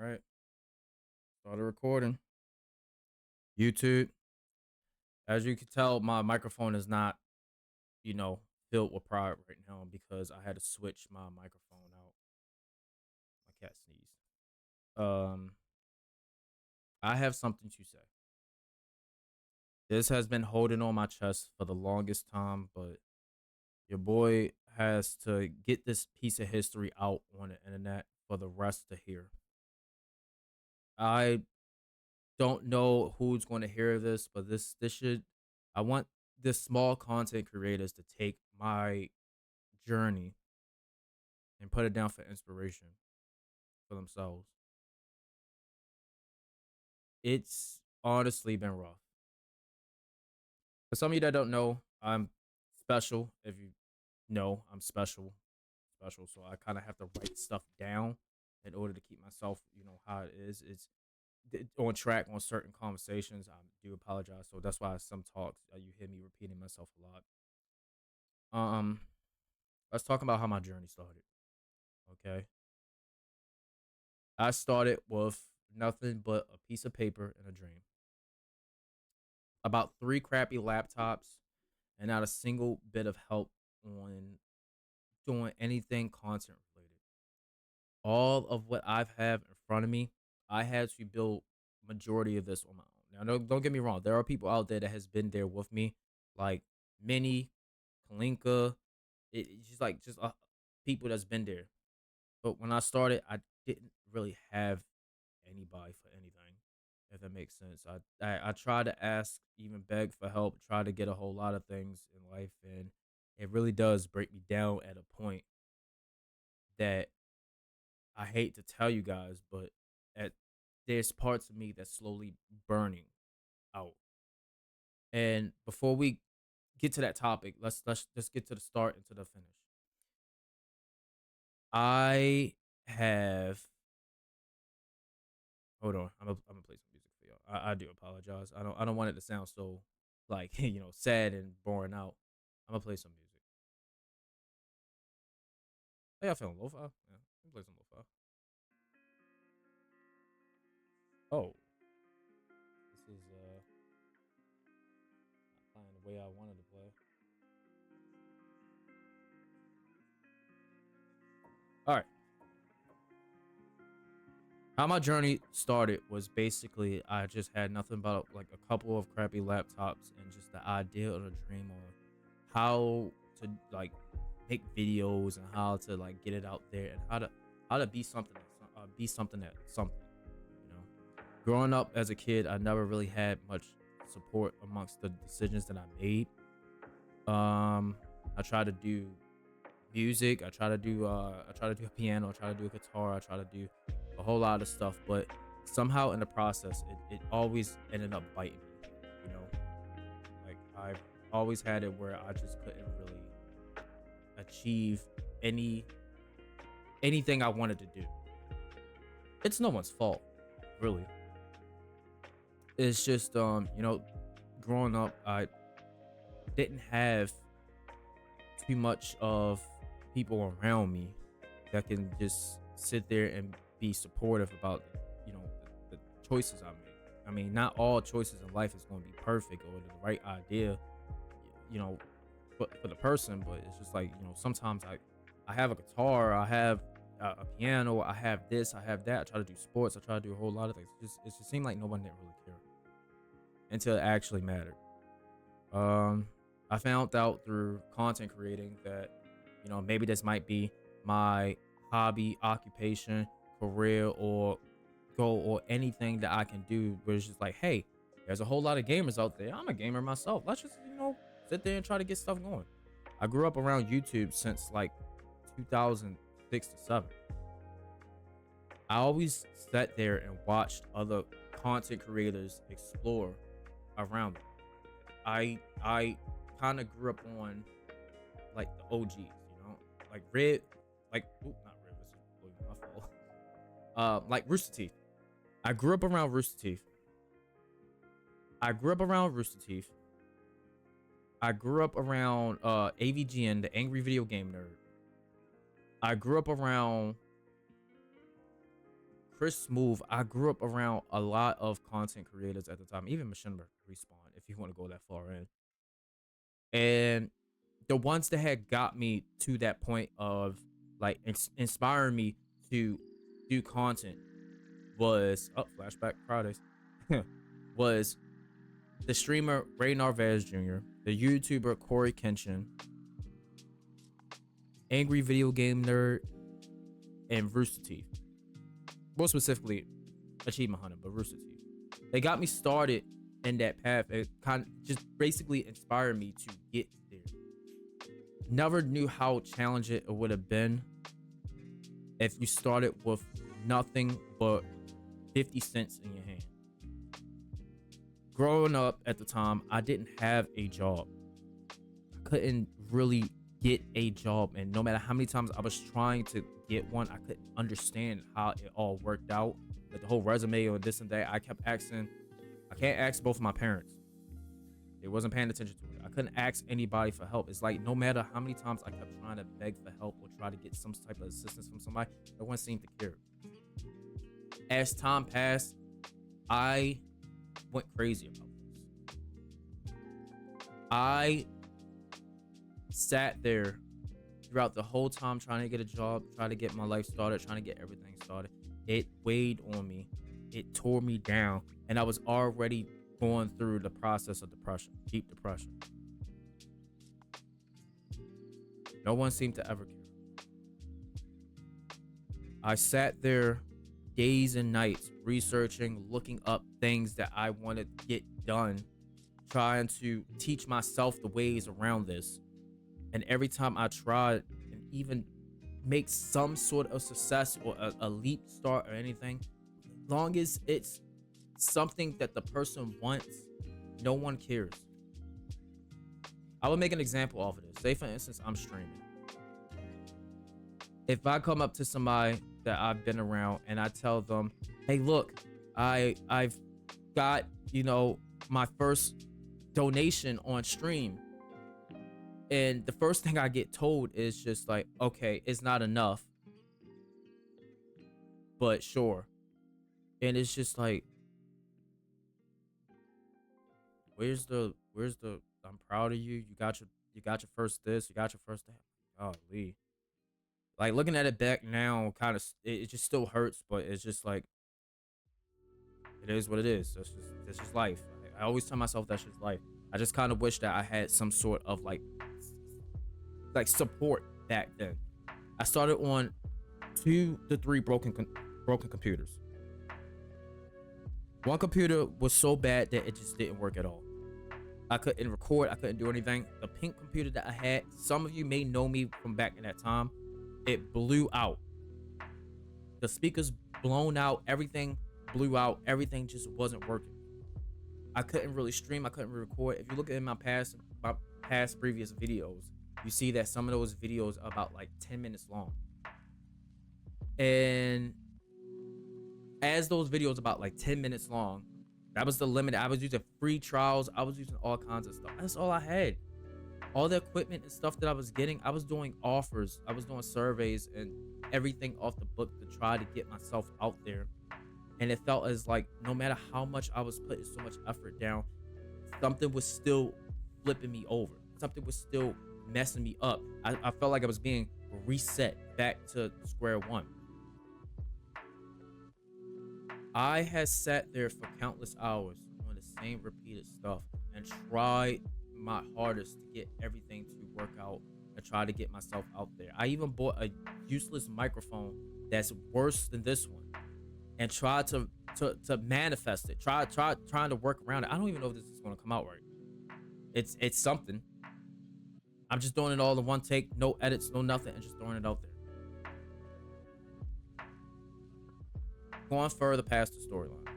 All right. Started recording. YouTube. As you can tell, my microphone is not, you know, filled with pride right now because I had to switch my microphone out. My cat sneezed. Um, I have something to say. This has been holding on my chest for the longest time, but your boy has to get this piece of history out on the internet for the rest to hear. I don't know who's going to hear this, but this should I want this small content creators to take my journey and put it down for inspiration for themselves. It's honestly been rough. For some of you that don't know, I'm special. If you know, I'm special. So I kind of have to write stuff down in order to keep myself, how it is. It's on track on certain conversations. I do apologize. So that's why some talks you hear me repeating myself a lot. Um, let's talk about how my journey started. Okay, I started with nothing but a piece of paper and a dream. About three crappy laptops and not a single bit of help on doing anything content related. All of what I've have in front of me, I had to build majority of this on my own. Now, don't get me wrong. There are people out there that has been there with me, like Minnie, Kalinka. It's just people that's been there. But when I started, I didn't really have anybody for anything, if that makes sense. I try to ask, even beg for help, try to get a whole lot of things in life, and it really does break me down at a point that I hate to tell you guys, but at there's parts of me that's slowly burning out. And before we get to that topic, let's get to the start and to the finish. I have hold on. I'm gonna play some music for y'all. I do apologize. I don't want it to sound so like sad and boring out. I'm gonna play some music. How y'all feeling? Lo-fi? Yeah, I'm play some lo-fi. Oh, this is not playing the way I wanted to play. All right. How my journey started was basically I just had nothing but like a couple of crappy laptops and just the idea or the dream of how to like make videos and how to like get it out there and how to be something be something at something. You know, growing up as a kid, I never really had much support amongst the decisions that I made. I tried to do music. I try to do a piano. I try to do a guitar. I try to do a whole lot of stuff, but somehow in the process, it always ended up biting me. You know, like I've always had it where I just couldn't really achieve any anything I wanted to do. It's no one's fault, really. It's just growing up, I didn't have too much of people around me that can just sit there and be supportive about the choices I make. I mean, not all choices in life is going to be perfect or the right idea, you know, for the person. But it's just like sometimes I have a guitar, I have a piano, I have this, I have that. I try to do sports, I try to do a whole lot of things. It just seemed like no one didn't really care until it actually mattered. Um, I found out through content creating that maybe this might be my hobby, occupation, career, or goal, or anything that I can do. But it's just like, hey, there's a whole lot of gamers out there. I'm a gamer myself. Let's just sit there and try to get stuff going. I grew up around YouTube since like 2006 to 7. I always sat there and watched other content creators explore around me. I kind of grew up on like the OGs, like Red, like not Red. This is my fault. Like Rooster Teeth. I grew up around Rooster Teeth. I grew up around Rooster Teeth. I grew up around AVGN, the Angry Video Game Nerd. I grew up around Chris Smooth, I grew up around a lot of content creators at the time, even Machinima Respawn, if you want to go that far in. And the ones that had got me to that point of like inspiring me to do content was flashback Fridays was the streamer Ray Narvaez Jr., the YouTuber Corey Kenshin, Angry Video Game Nerd, and Rooster Teeth. More specifically, Achievement Hunter, but Rooster Teeth. They got me started in that path. It kind of just basically inspired me to get there. Never knew how challenging it would have been if you started with nothing but 50 cents in your hand. Growing up at the time, I didn't have a job. I couldn't really get a job, and no matter how many times I was trying to get one, I couldn't understand how it all worked out. Like the whole resume or this and that, I kept asking. I can't ask both of my parents. They wasn't paying attention to it. I couldn't ask anybody for help. It's like no matter how many times I kept trying to beg for help or try to get some type of assistance from somebody, no one seemed to care. As time passed, I went crazy about this. I sat there throughout the whole time trying to get a job, trying to get my life started, trying to get everything started. It weighed on me. It tore me down. And I was already going through the process of depression, deep depression. No one seemed to ever care. I sat there days and nights researching, looking up things that I wanted to get done, trying to teach myself the ways around this. And every time I tried and even make some sort of success or a leap start or anything, long as it's something that the person wants, no one cares. I will make an example of this. Say for instance, I'm streaming. If I come up to somebody that I've been around and I tell them, hey, look, I've got, my first donation on stream. And the first thing I get told is just like, okay, it's not enough, but sure. And it's just like, where's the I'm proud of you. You got your first this, you got your first that. Golly. Like looking at it back now, kind of it just still hurts, but it's just like it is what it is. That's just life. I always tell myself that's just life. I just kind of wish that I had some sort of like support back then. I started on 2 to 3 broken computers. One computer was so bad that it just didn't work at all. I couldn't record, I couldn't do anything. The pink computer that I had, some of you may know me from back in that time, it blew out. The speakers blown out, everything blew out, everything just wasn't working. I couldn't really stream, I couldn't really record. If you look at my past previous videos, you see that some of those videos are about like 10 minutes long. And as those videos about like 10 minutes long, that was the limit. I was using free trials. I was using all kinds of stuff. That's all I had. All the equipment and stuff that I was getting, I was doing offers. I was doing surveys and everything off the book to try to get myself out there. And it felt as like no matter how much I was putting so much effort down, something was still flipping me over. Something was still messing me up. I felt like I was being reset back to square one. I had sat there for countless hours on the same repeated stuff and tried my hardest to get everything to work out and try to get myself out there. I even bought a useless microphone that's worse than this one and tried to manifest it. Trying to work around it. I don't even know if this is going to come out right. It's something. I'm just doing it all in one take, no edits, no nothing, and just throwing it out there. Going further past the storyline.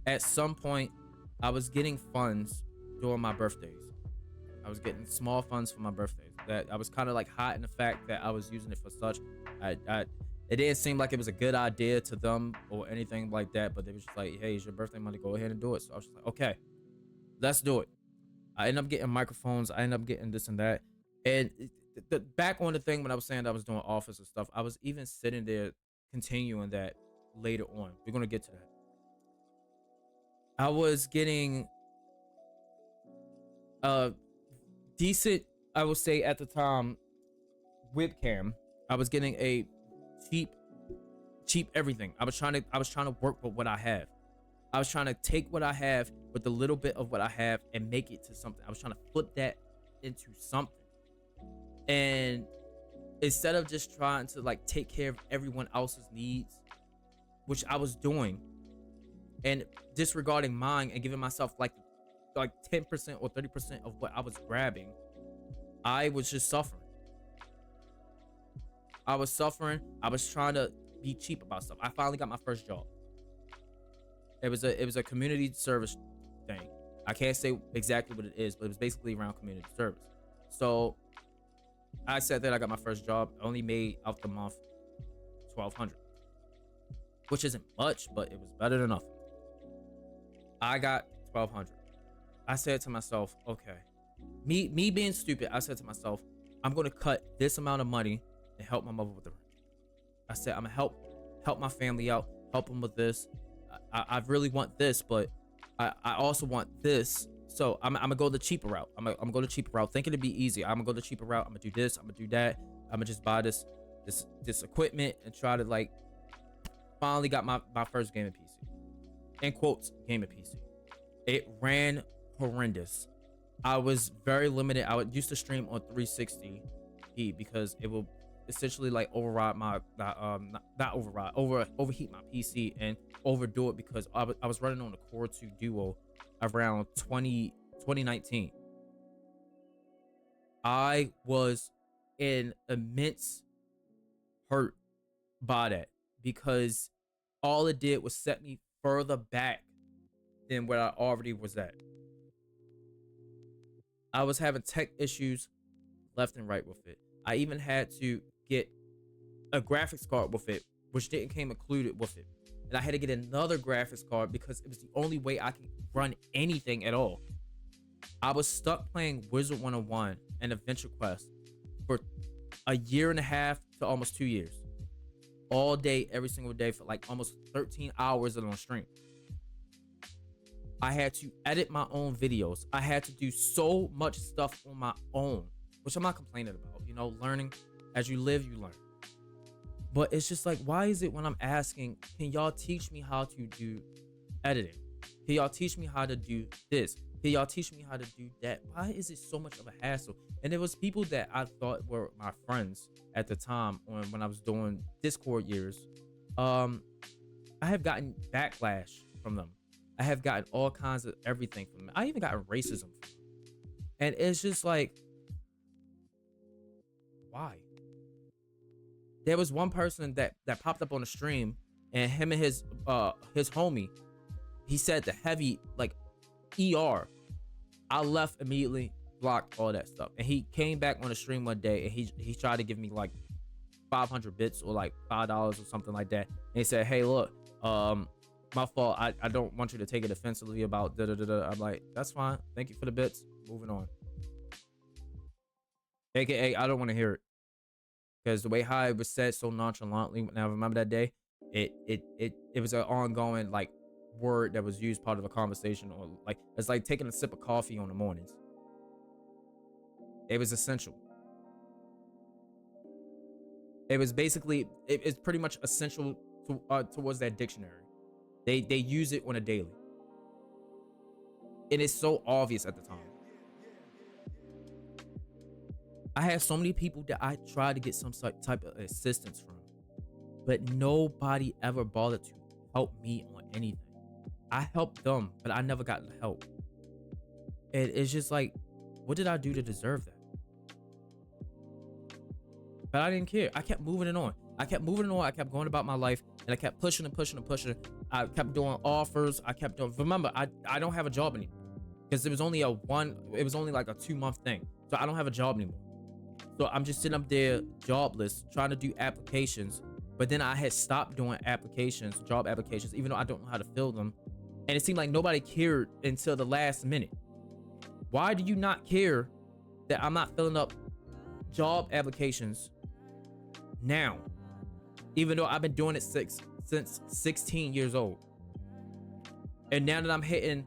At some point, I was getting funds during my birthdays. I was getting small funds for my birthdays. That I was kind of like hiding the fact that I was using it for such. It didn't seem like it was a good idea to them or anything like that, but they was just like, hey, it's your birthday money, go ahead and do it. So I was just like, okay, let's do it. I ended up getting microphones. I ended up getting this and that. And the back on the thing when I was saying that I was doing office and stuff, I was even sitting there continuing that later on. We're gonna get to that. I was getting a decent, I would say at the time, webcam. I was getting a cheap, cheap everything. I was trying to work with what I have. I was trying to take what I have with the little bit of what I have and make it to something. I was trying to flip that into something. And instead of just trying to like take care of everyone else's needs, which I was doing, and disregarding mine and giving myself like 10% or 30% of what I was grabbing, I was just suffering. I was suffering. I was trying to be cheap about stuff. I finally got my first job. It was a community service thing. I can't say exactly what it is, but it was basically around community service. So I said that I got my first job. I only made out the month 1,200, which isn't much, but it was better than nothing. I got 1,200. I said to myself, okay, me being stupid, I said to myself, I'm gonna cut this amount of money and help my mother with the rent. I said I'm gonna help my family out, help them with this. I really want this, but I also want this. So I'm gonna go the cheaper route. I'm gonna go the cheaper route, thinking it'd be easy. I'm gonna go the cheaper route. I'm gonna do this. I'm gonna do that. I'm gonna just buy this equipment and try to like finally got my first gaming PC. In quotes, gaming PC. It ran horrendous. I was very limited. I would used to stream on 360p because it will essentially like override my not override overheat my PC and overdo it because I was running on the Core 2 Duo around 2019. I was in immense hurt by that because all it did was set me further back than where I already was at. I was having tech issues left and right with it. I even had to get a graphics card with it, which didn't came included with it. And I had to get another graphics card because it was the only way I could run anything at all. I was stuck playing Wizard 101 and Adventure Quest for a year and a half to almost 2 years. All day, every single day for like almost 13 hours on stream. I had to edit my own videos. I had to do so much stuff on my own, which I'm not complaining about. You know, learning as you live, you learn. But it's just like, why is it when I'm asking, can y'all teach me how to do editing? Can y'all teach me how to do this? Can y'all teach me how to do that? Why is it so much of a hassle? And there was people that I thought were my friends at the time when I was doing Discord years. I have gotten backlash from them. I have gotten all kinds of everything from them. I even got racism from them. And it's just like, why? There was one person that popped up on the stream, and him and his homie, he said the heavy like ER. I left immediately, blocked all that stuff, and he came back on the stream one day and he tried to give me like 500 bits or like $5 or something like that. And he said, hey, look, my fault. I don't want you to take it offensively about da da da da. I'm like, that's fine. Thank you for the bits. Moving on. AKA, I don't want to hear it. Because the way how it was said so nonchalantly, when I remember that day, it was an ongoing like word that was used part of a conversation, or like it's like taking a sip of coffee on the mornings. It was essential. It was basically it's pretty much essential to towards that dictionary. They use it on a daily, and it's so obvious at the time. I had so many people that I tried to get some type of assistance from, but nobody ever bothered to help me on anything. I helped them, but I never got the help. And it's just like, what did I do to deserve that? But I didn't care. I kept moving it on. I kept moving it on. I kept going about my life, and I kept pushing and pushing and pushing. I kept doing offers. I kept doing. Remember, I don't have a job anymore because it was only like a 2-month thing. So I don't have a job anymore. So I'm just sitting up there jobless, trying to do applications. But then I had stopped doing applications, job applications, even though I don't know how to fill them. And it seemed like nobody cared until the last minute. Why do you not care that I'm not filling up job applications now, even though I've been doing it since 16 years old. And now that I'm hitting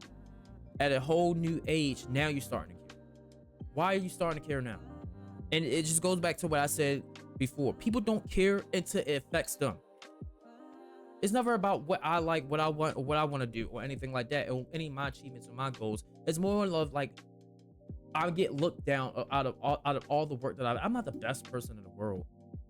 at a whole new age, now you're starting to care. Why are you starting to care now? And it just goes back to what I said before. People don't care until it affects them. It's never about what I like, what I want, or what I want to do, or anything like that, or any of my achievements or my goals. It's more of like I get looked down out of all the work that I'm not the best person in the world.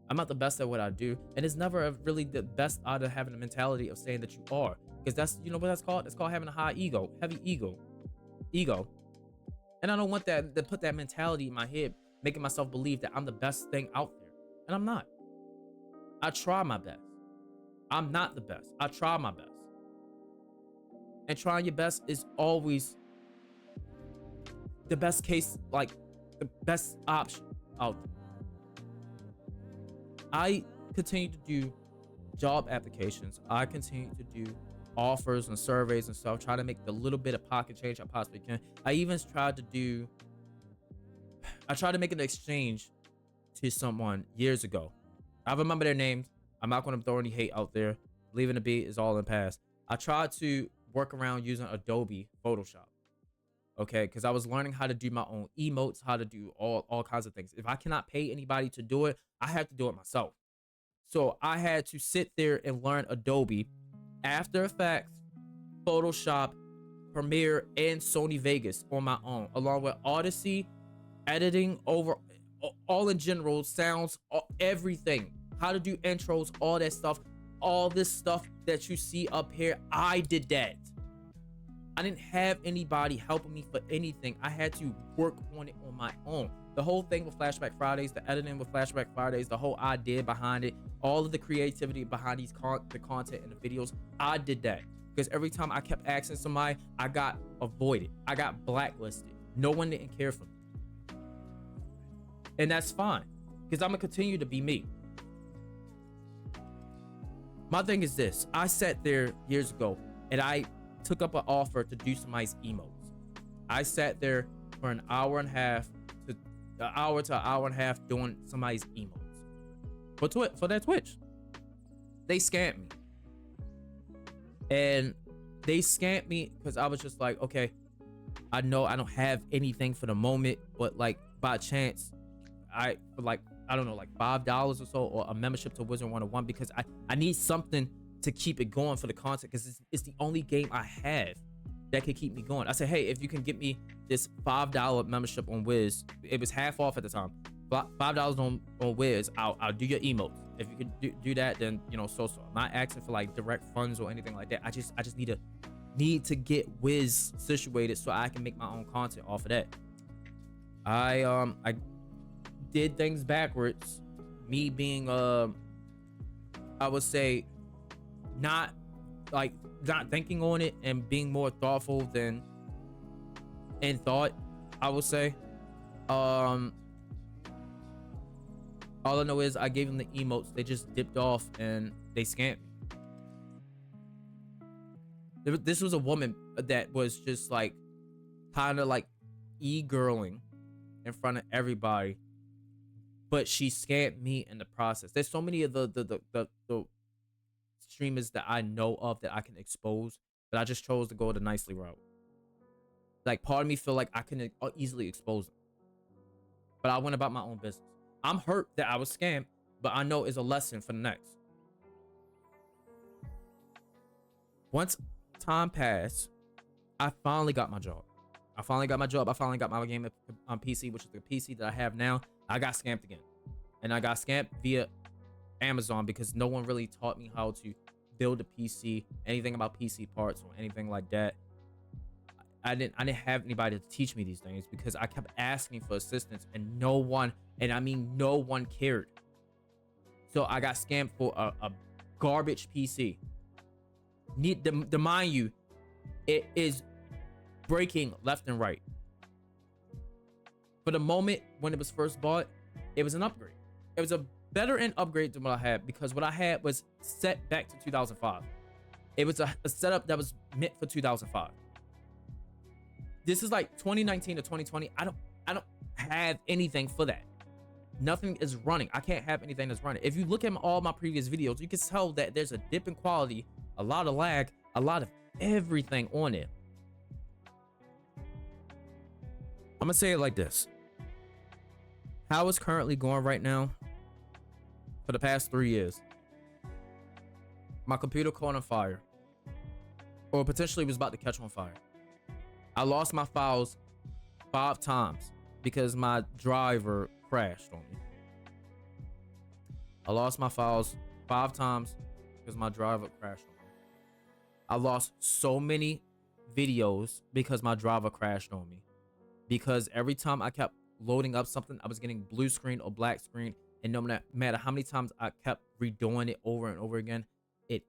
I'm not the best at what I do, and it's never really the best out of having the mentality of saying that you are, because that's, you know what that's called? It's called having a heavy ego. And I don't want that to put that mentality in my head, making myself believe that I'm the best thing out there, and I'm not. I try my best. I'm not the best. I try my best, and trying your best is always the best case, like the best option out there. I continue to do job applications. I continue to do offers and surveys and stuff, try to make the little bit of pocket change I possibly can. I tried to make an exchange to someone years ago. I remember their names. I'm not going to throw any hate out there. Leaving it be is all in the past. I tried to work around using Adobe Photoshop. Okay, because I was learning how to do my own emotes, how to do all kinds of things. If I cannot pay anybody to do it, I have to do it myself. So I had to sit there and learn Adobe, After Effects, Photoshop, Premiere, and Sony Vegas on my own, along with Odyssey, editing over, all in general, sounds, everything. How to do intros, all that stuff. All this stuff that you see up here, I did that. I didn't have anybody helping me for anything. I had to work on it on my own. The whole thing with Flashback Fridays, the editing with Flashback Fridays, the whole idea behind it, all of the creativity behind the content and the videos, I did that. Because every time I kept asking somebody, I got avoided. I got blacklisted. No one didn't care for me. And that's fine, because I'm going to continue to be me. My thing is this. I sat there years ago and I took up an offer to do somebody's emotes. I sat there for an hour to an hour and a half doing somebody's emotes for their Twitch. They scammed me, and they scammed me because I was just like, okay, I know I don't have anything for the moment, but like by chance, for like, I don't know, like $5 or so, or a membership to Wizard 101, because I need something to keep it going for the content, because it's the only game I have that could keep me going. I said, hey, if you can get me this $5 membership on Wiz, it was half off at the time. $5 on Wiz, I'll do your emotes. If you could do that, then you know, so I'm not asking for like direct funds or anything like that. I just need to get Wiz situated so I can make my own content off of that. I did things backwards. Me being I would say not thinking on it and being more thoughtful than in thought, I would say. All I know is I gave them the emotes. They just dipped off and they scammed me. This was a woman that was just like kind of like e-girling in front of everybody, but she scammed me in the process. There's so many of the streamers that I know of that I can expose, but I just chose to go the nicely route. Like, part of me feel like I can easily expose them, but I went about my own business. I'm hurt that I was scammed, but I know it's a lesson for the next. Once time passed, I finally got my job. I finally got my game on PC, which is the PC that I have now. I got scammed again, and I got scammed via Amazon, because no one really taught me how to build a PC, anything about PC parts or anything like that. I didn't have anybody to teach me these things, because I kept asking for assistance and no one, and I mean no one, cared. So I got scammed for a garbage PC. To mind you, it is breaking left and right. For the moment when it was first bought, it was an upgrade. It was a better end upgrade than what I had, because what I had was set back to 2005. It was a setup that was meant for 2005. This is like 2019 to 2020. I don't have anything for that. Nothing is running. I can't have anything that's running. If you look at all my previous videos, you can tell that there's a dip in quality, a lot of lag, a lot of everything on it. I'm gonna say it like this. How it's currently going right now, for the past 3 years, my computer caught on fire, or potentially was about to catch on fire. I lost my files 5 times because my driver crashed on me. I lost my files 5 times because my driver crashed on me. I lost so many videos because my driver crashed on me. Because every time I kept loading up something, I was getting blue screen or black screen, and no matter how many times I kept redoing it over and over again, it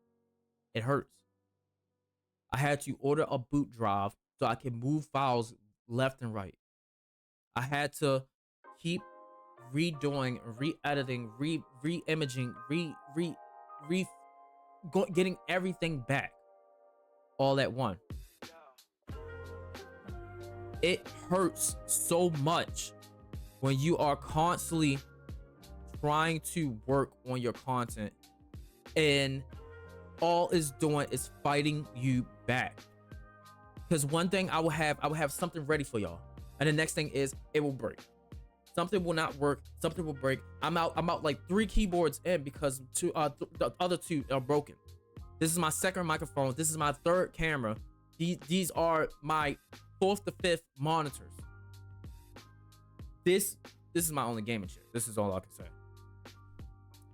hurts. I had to order a boot drive so I can move files left and right. I had to keep redoing, re-editing, re-imaging, getting everything back all at once. It hurts so much when you are constantly trying to work on your content and all it's doing is fighting you back. Because one thing I will have something ready for y'all, and the next thing is it will break. Something will not work. Something will break. I'm out like 3 keyboards in because the other 2 are broken. This is my second microphone. This is my 3rd camera. These are my 4th to 5th monitors. This is my only gaming chair. This is all I can say.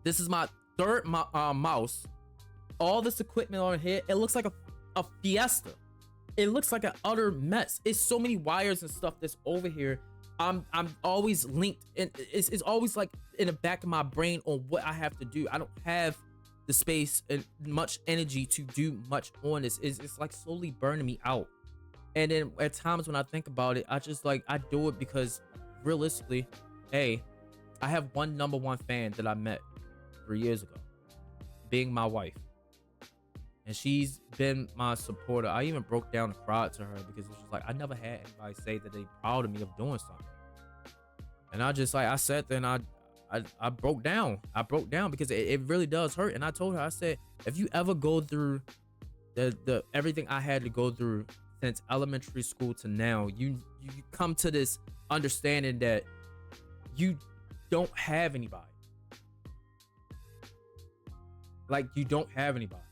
This is my 3rd mouse. All this equipment on here, it looks like a fiesta. It looks like an utter mess. It's so many wires and stuff that's over here. I'm always linked, and it's always like in the back of my brain on what I have to do. I don't have the space and much energy to do much on this. It's like slowly burning me out. And then at times when I think about it, I just like, I do it because realistically, hey, I have one #1 fan that I met 3 years ago, being my wife. And she's been my supporter. I even broke down and cried to her because it's just like, I never had anybody say that they proud of me of doing something. And I sat there and I broke down. I broke down because it really does hurt. And I told her, I said, if you ever go through the everything I had to go through since elementary school to now, you come to this understanding that you don't have anybody. Like, you don't have anybody.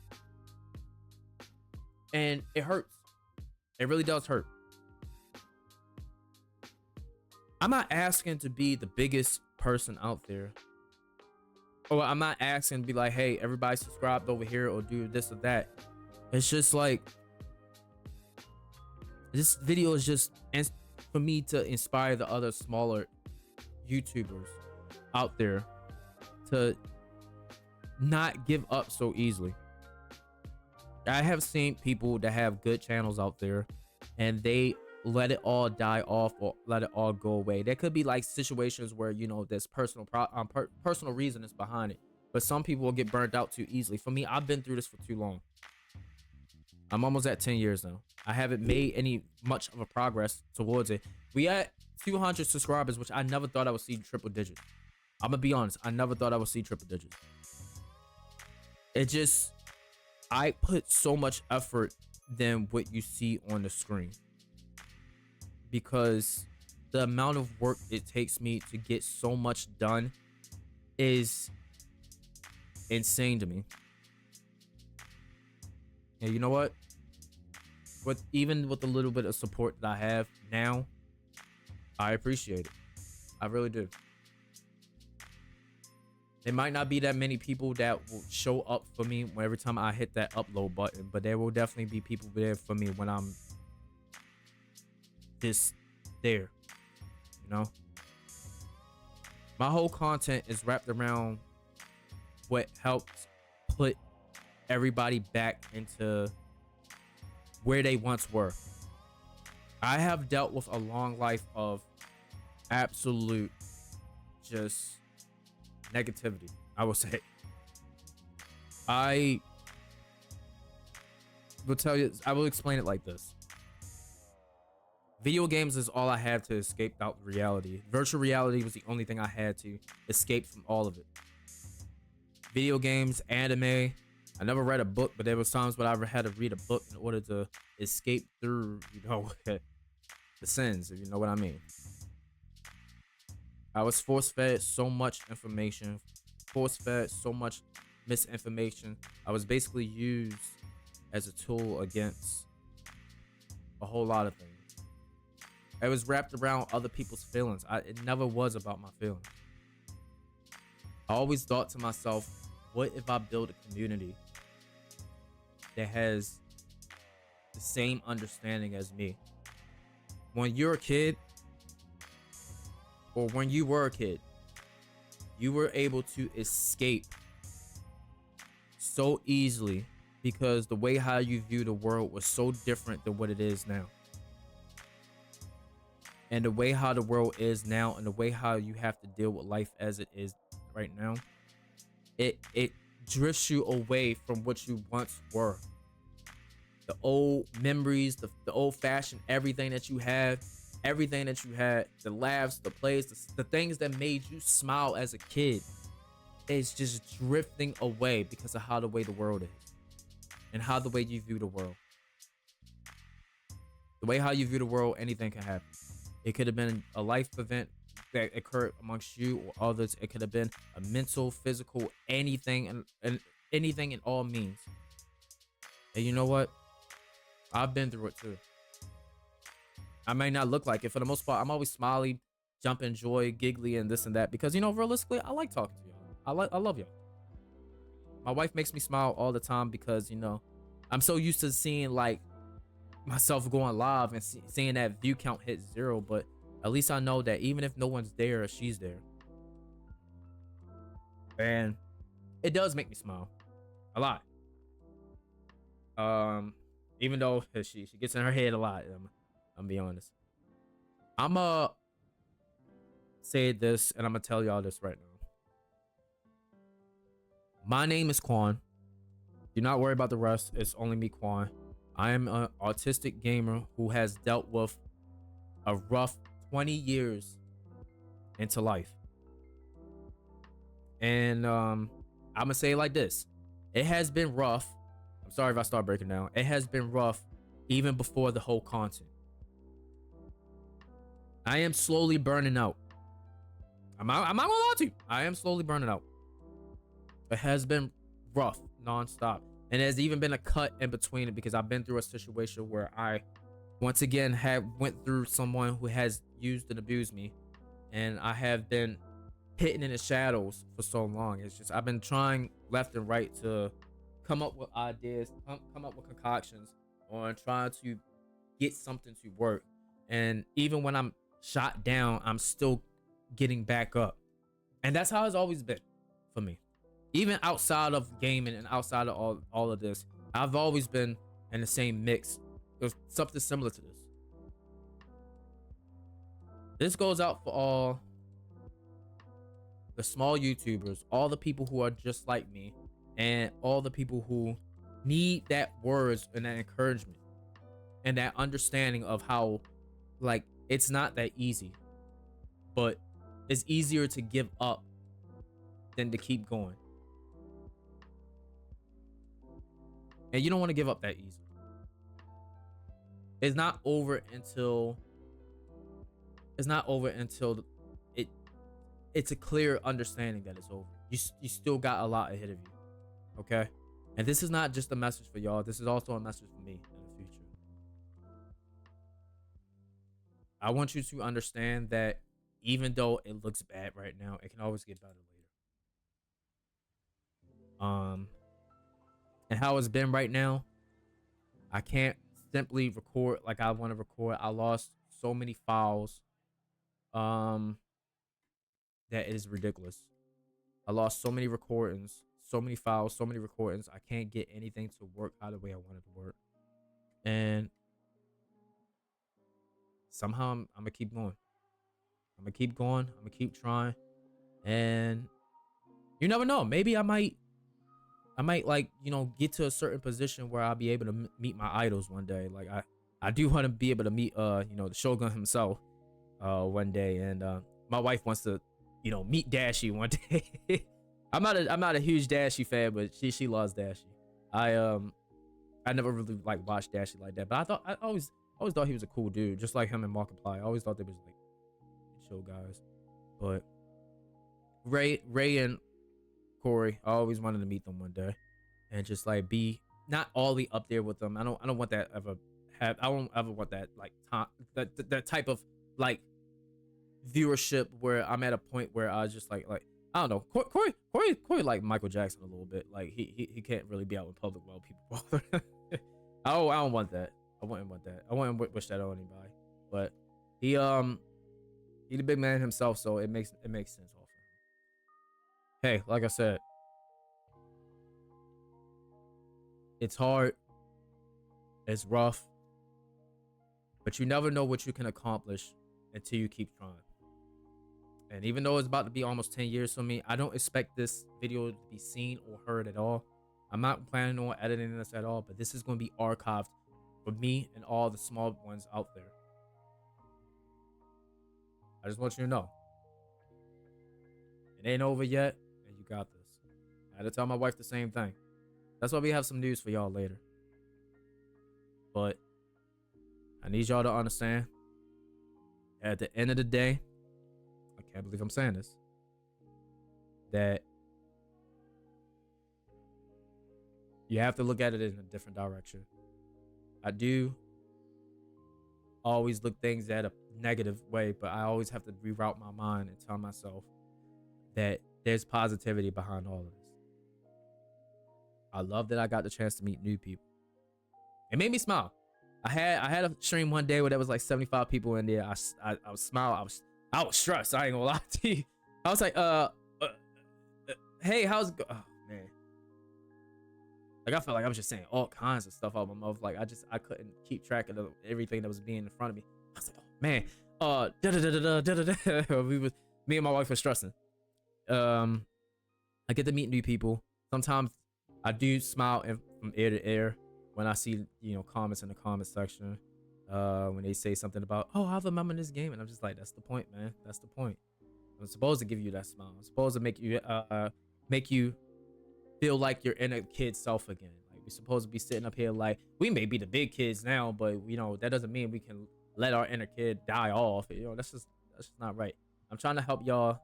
And it hurts. It really does hurt. I'm not asking to be the biggest person out there. Or I'm not asking to be like, hey, everybody subscribed over here or do this or that. It's just like, this video is just for me to inspire the other smaller YouTubers out there to not give up so easily. I have seen people that have good channels out there and they let it all die off or let it all go away. There could be like situations where, you know, there's personal reasons behind it, but some people will get burnt out too easily. For me, I've been through this for too long. I'm almost at 10 years now. I haven't made any much of a progress towards it. We at 200 subscribers, which I never thought I would see triple digits. I'm gonna be honest, I never thought I would see triple digits. It just, I put so much effort than what you see on the screen, because the amount of work it takes me to get so much done is insane to me. And you know what? Even with the little bit of support that I have now, I appreciate it. I really do. There might not be that many people that will show up for me every time I hit that upload button, but there will definitely be people there for me when I'm just there, you know? My whole content is wrapped around what helps put everybody back into where they once were. I have dealt with a long life of absolute just negativity, I will say. I will tell you, I will explain it like this. Video games is all I had to escape out reality. Virtual reality was the only thing I had to escape from all of it. Video games, anime. I never read a book, but there was times when I had to read a book in order to escape through, the sins, if you know what I mean. I was force fed so much information, force fed so much misinformation. I was basically used as a tool against a whole lot of things. It was wrapped around other people's feelings. It never was about my feelings. I always thought to myself, what if I build a community that has the same understanding as me? When you're a kid, or when you were a kid, you were able to escape so easily because the way how you view the world was so different than what it is now. And the way how the world is now and the way how you have to deal with life as it is right now, it drifts you away from what you once were. The old memories, the old fashioned everything that you have, everything that you had, the laughs, the plays, the things that made you smile as a kid, is just drifting away because of how the way the world is and how the way you view the world. The way how you view the world, anything can happen. It could have been a life event that occurred amongst you or others. It could have been a mental, physical, anything, and anything in all means. And you know what? I've been through it too. I may not look like it. For the most part, I'm always smiley, jumping, joy, giggly, and this and that. Because, realistically, I like talking to y'all. I love y'all. My wife makes me smile all the time because, I'm so used to seeing, like, myself going live and seeing that view count hit 0. But at least I know that even if no one's there, she's there. And it does make me smile. A lot. Even though she gets in her head a lot. I'm be honest. I'ma say this and I'm gonna tell y'all this right now. My name is Quan. Do not worry about the rest. It's only me, Quan. I am an autistic gamer who has dealt with a rough 20 years into life. And I'm gonna say it like this. It has been rough. I'm sorry if I start breaking down. It has been rough even before the whole content. I am slowly burning out. I'm not gonna lie to you. I am slowly burning out. It has been rough, nonstop. And there's even been a cut in between it because I've been through a situation where I, once again, went through someone who has used and abused me. And I have been hidden in the shadows for so long. It's just, I've been trying left and right to come up with ideas, come up with concoctions on trying to get something to work. And even when I'm shot down, I'm still getting back up. And that's how it's always been for me. Even outside of gaming and outside of all of this, I've always been in the same mix. There's something similar to this. This goes out for all the small YouTubers, all the people who are just like me, and all the people who need that words and that encouragement and that understanding of how, like, it's not that easy, but it's easier to give up than to keep going. And you don't want to give up that easy. It's not over until it's a clear understanding that it's over. You still got a lot ahead of you. Okay? And this is not just a message for y'all. This is also a message for me in the future. I want you to understand that even though it looks bad right now, it can always get better later. And how it's been right now, I can't simply record like I want to record. I lost so many files. That is ridiculous. I lost so many recordings, so many files, so many recordings. I can't get anything to work how the way I want it to work. And somehow I'm gonna keep going. I'm gonna keep going. I'm gonna keep trying. And you never know. Maybe I might like, get to a certain position where I'll be able to meet my idols one day. Like I do want to be able to meet the Shogun himself one day, and my wife wants to meet Dashi one day. I'm not a huge Dashi fan, but she loves Dashi. I never really like watched Dashi like that, but I always thought he was a cool dude, just like him and Markiplier. I always thought they was like chill guys. But Ray and Corey, I always wanted to meet them one day and just like be not all the up there with them. I don't want that ever have. I don't ever want that like that type of like viewership where I'm at a point where I was just like I don't know. Corey like Michael Jackson a little bit. Like he can't really be out in public while people bother. I don't want that. I wouldn't want that. I wouldn't wish that on anybody. But he the big man himself, so it makes sense off of him. Hey, like I said, it's hard, it's rough, but you never know what you can accomplish until you keep trying. And even though it's about to be almost 10 years for me, I don't expect this video to be seen or heard at all. I'm not planning on editing this at all, but this is going to be archived for me and all the small ones out there. I just want you to know. It ain't over yet, and you got this. I had to tell my wife the same thing. That's why we have some news for y'all later. But I need y'all to understand, at the end of the day, I can't believe I'm saying this, that you have to look at it in a different direction. I do always look things at a negative way, but I always have to reroute my mind and tell myself that there's positivity behind all of this. I love that I got the chance to meet new people. It made me smile. I had a stream one day where there was like 75 people in there. I was smiling. I was stressed. I ain't gonna lie to you. I was like, hey, how's it go? Oh man. Like I felt like I was just saying all kinds of stuff out of my mouth. Like I couldn't keep track of everything that was being in front of me. I was like, oh man, me and my wife were stressing. I get to meet new people. Sometimes I do smile from ear to ear when I see comments in the comment section. When they say something about, oh, I remember this game, and I'm just like, that's the point, man. That's the point. I'm supposed to give you that smile. I'm supposed to make you feel like you're in a kid self again. Like we're supposed to be sitting up here like we may be the big kids now, but that doesn't mean we can let our inner kid die off. That's just not right. I'm trying to help y'all.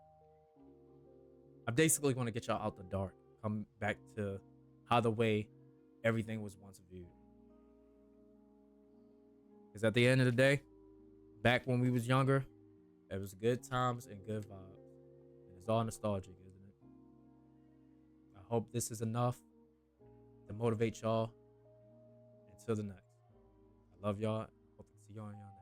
I basically want to get y'all out the dark, come back to how the way everything was once viewed. Because at the end of the day, back when we was younger, it was good times and good vibes. And it's all nostalgic, isn't it? I hope this is enough to motivate y'all. Until the next. I love y'all. Hope to see y'all in y'all.